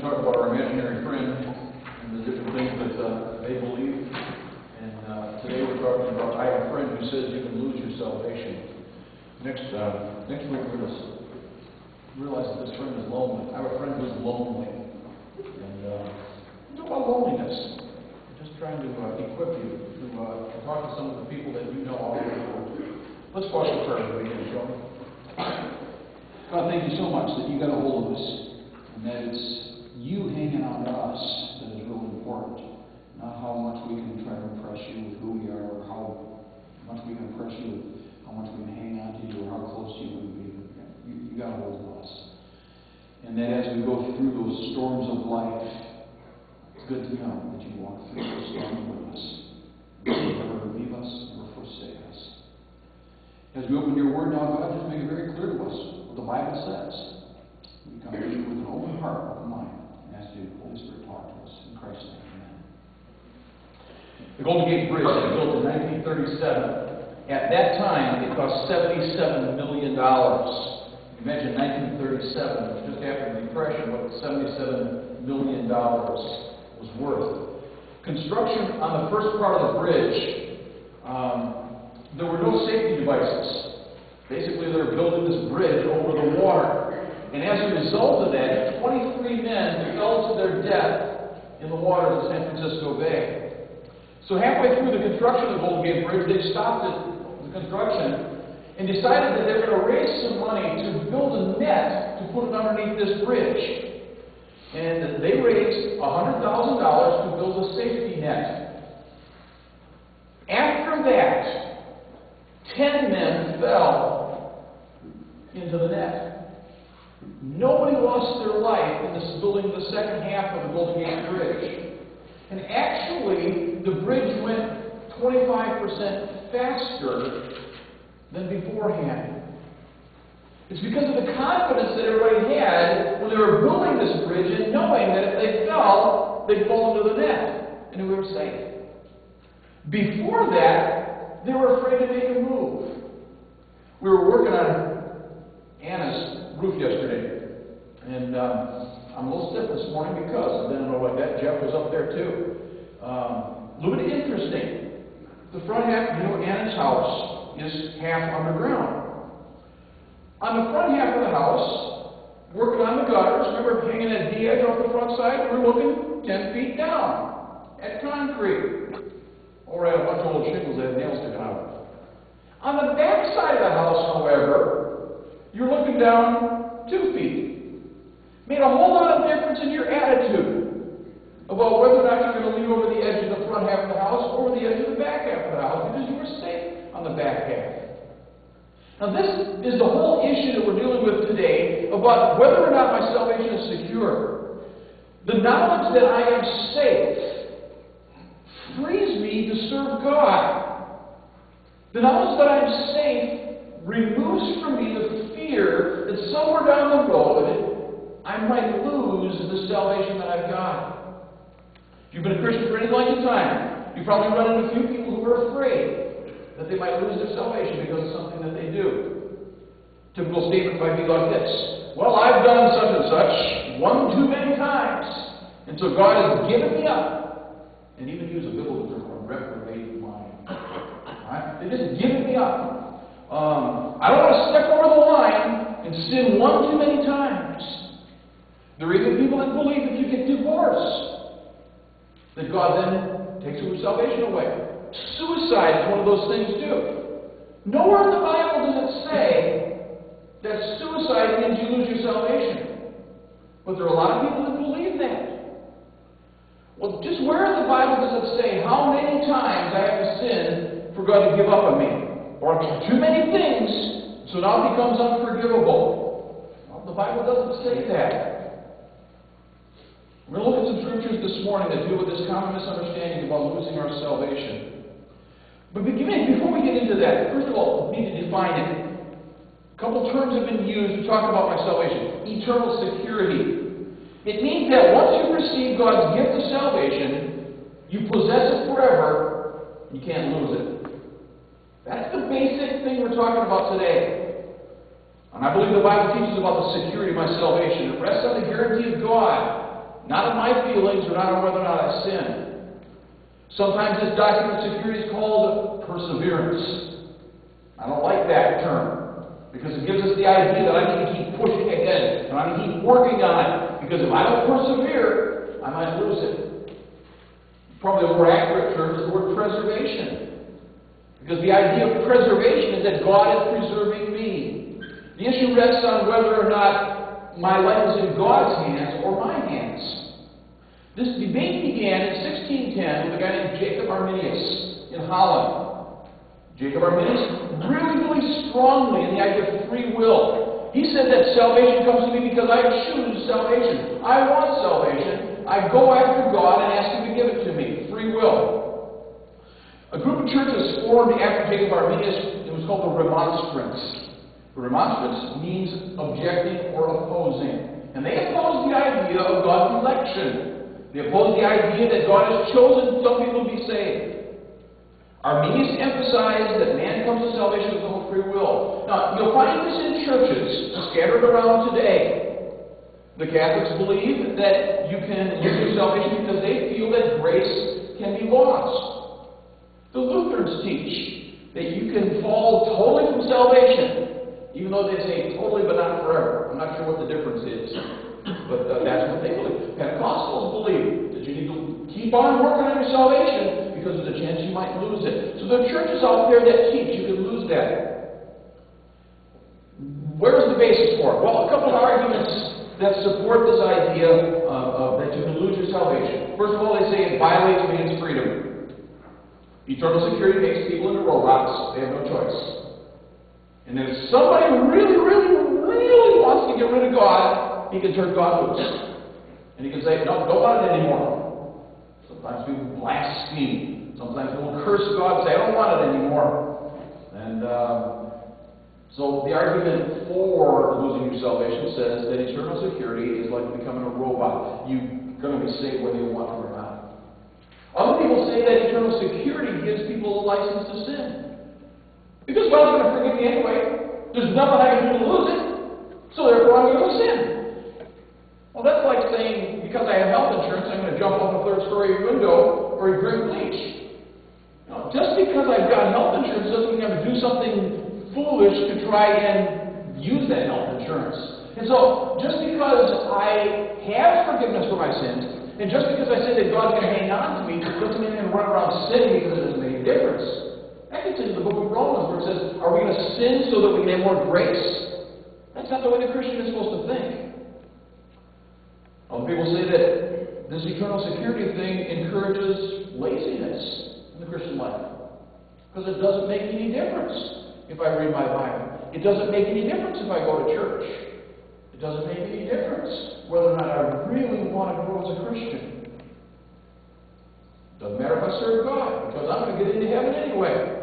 talk about our imaginary friend and the different things that they believe. And today we're talking about, I have a friend who says you can lose your salvation. Next week we're going to realize that this friend is lonely. I have a friend who's lonely. And talk about loneliness. I'm just trying to equip you to talk to some of the people that you know all over the world. Let's pause for prayer as we begin, shall we? God, thank you so much that you got a hold of us. And that it's you hanging on to us that is really important. Not how much we can try to impress you with who we are, or how much we can impress you with how much we can hang on to you, or how close you can be. You got a hold of us. And that as we go through those storms of life, it's good to know that you walk through those storms with us. You never leave us, never forsake us. As we open your word now, God, just make it very clear to us what the Bible says. We come to you with an open heart, open mind, and ask you, Holy Spirit, talk to us. In Christ's name, amen. The Golden Gate Bridge was built in 1937. At that time, it cost $77 million. Imagine 1937, just after the Depression, what $77 million was worth. Construction on the first part of the bridge, there were no safety devices. Basically, they were building this bridge over the water. And as a result of that, 23 men fell to their death in the waters of San Francisco Bay. So halfway through the construction of the Golden Gate Bridge, they stopped the construction and decided that they were going to raise some money to build a net to put it underneath this bridge. And they raised $100,000 to build a safety net. After that, 10 men fell into the net. Nobody lost their life in this building the second half of the Golden Gate Bridge. And actually, the bridge went 25% faster than beforehand. It's because of the confidence that everybody had when they were building this bridge and knowing that if they fell, they'd fall into the net and we were safe. Before that, they were afraid to make a move. We were working on Anna's roof yesterday, and I'm a little stiff this morning because I didn't know like that. Jeff was up there too. A little bit interesting. The front half, Anna's house is half underground. On the front half of the house, working on the gutters, remember hanging that D-edge off the front side? We're looking 10 feet down at concrete. Or at a bunch of old shingles that had nails sticking out. On the back side of the house, however, you're looking down 2 feet. Made a whole lot of difference in your attitude about whether or not you're going to lean over the edge of the front half of the house or the edge of the back half of the house, because you were safe on the back half. Now this is the whole issue that we're dealing with today about whether or not my salvation is secure. The knowledge that I am safe frees me to serve God. The knowledge that I'm safe removes from me the fear that somewhere down the road I might lose the salvation that I've got. If you've been a Christian for any length of time, you've probably run into a few people who are afraid that they might lose their salvation because of something that they do. Typical statement might be like this: well, I've done such and such one too many times, and so God has given me up. And even use a biblical term, a reprobate mind. Right? They're just giving me up. I don't want to step over the line and sin one too many times. There are even people that believe if you get divorced, that God then takes your salvation away. Suicide is one of those things too. Nowhere in the Bible does it say that suicide means you lose your salvation. But there are a lot of people that believe that. Well, just where in the Bible does it say how many times I have to sin for God to give up on me? Or too many things, so now it becomes unforgivable. Well, the Bible doesn't say that. We're going to look at some scriptures this morning that deal with this common misunderstanding about losing our salvation. But before we get into that, first of all, we need to define it. A couple terms have been used to talk about my salvation. Eternal security. It means that once you receive God's gift of salvation, you possess it forever, you can't lose it. That's the basic thing we're talking about today. And I believe the Bible teaches about the security of my salvation. It rests on the guarantee of God. not on my feelings or not on whether or not I sin. Sometimes this doctrine of security is called perseverance. I don't like that term, because it gives us the idea that I need to keep pushing ahead, and I need to keep working on it, because if I don't persevere, I might lose it. Probably a more accurate term is the word preservation, because the idea of preservation is that God is preserving me. The issue rests on whether or not my life is in God's hands or my hands. This debate began in 1610 with a guy named Jacob Arminius in Holland. Jacob Arminius really strongly in the idea of free will. He said that salvation comes to me because I choose salvation. I want salvation. I go after God and ask Him to give it to me. Free will. A group of churches formed after Jacob Arminius. It was called the Remonstrants. The Remonstrance means objecting or opposing. And they opposed the idea of God's election. They opposed the idea that God has chosen some people to be saved. Arminius emphasized that man comes to salvation with his own free will. Now, you'll find this in churches scattered around today. The Catholics believe that you can lose your salvation because they feel that grace can be lost. The Lutherans teach that you can fall totally from salvation, even though they say totally but not forever. I'm not sure what the difference is, but that's what they believe. Pentecostals believe that you need to keep on working on your salvation because of the chance you might lose it. So there are churches out there that teach you can lose that. Where's the basis for it? Well, a couple of arguments that support this idea that you can lose your salvation. First of all, they say it violates man's freedom. Eternal security makes people into robots. They have no choice. And if somebody really wants to get rid of God, he can turn God loose. And he can say, no, don't want it anymore. Sometimes people blaspheme. Sometimes people curse God and say, I don't want it anymore. And so the argument for losing your salvation says that eternal security is like becoming a robot. You're going to be saved whether you want to or not. Other people say that eternal security gives people a license to sin. Because God's going to forgive me anyway. There's nothing I can do to lose it. So therefore I'm going to sin. Well, that's like saying, because I have health insurance, I'm going to jump off a third-story window or drink bleach. Now, just because I've got health insurance doesn't mean I have to do something foolish to try and use that health insurance. And so, just because I have forgiveness for my sins, and just because I say that God's going to hang on to me, doesn't mean I'm going to run around sinning because it doesn't make a difference. That gets into the book of Romans where it says, are we going to sin so that we can have more grace? That's not the way the Christian is supposed to think. Other people say that this eternal security thing encourages laziness in the Christian life. Because it doesn't make any difference if I read my Bible. It doesn't make any difference if I go to church. It doesn't make any difference whether or not I really want to grow as a Christian. Doesn't matter if I serve God, because I'm going to get into heaven anyway.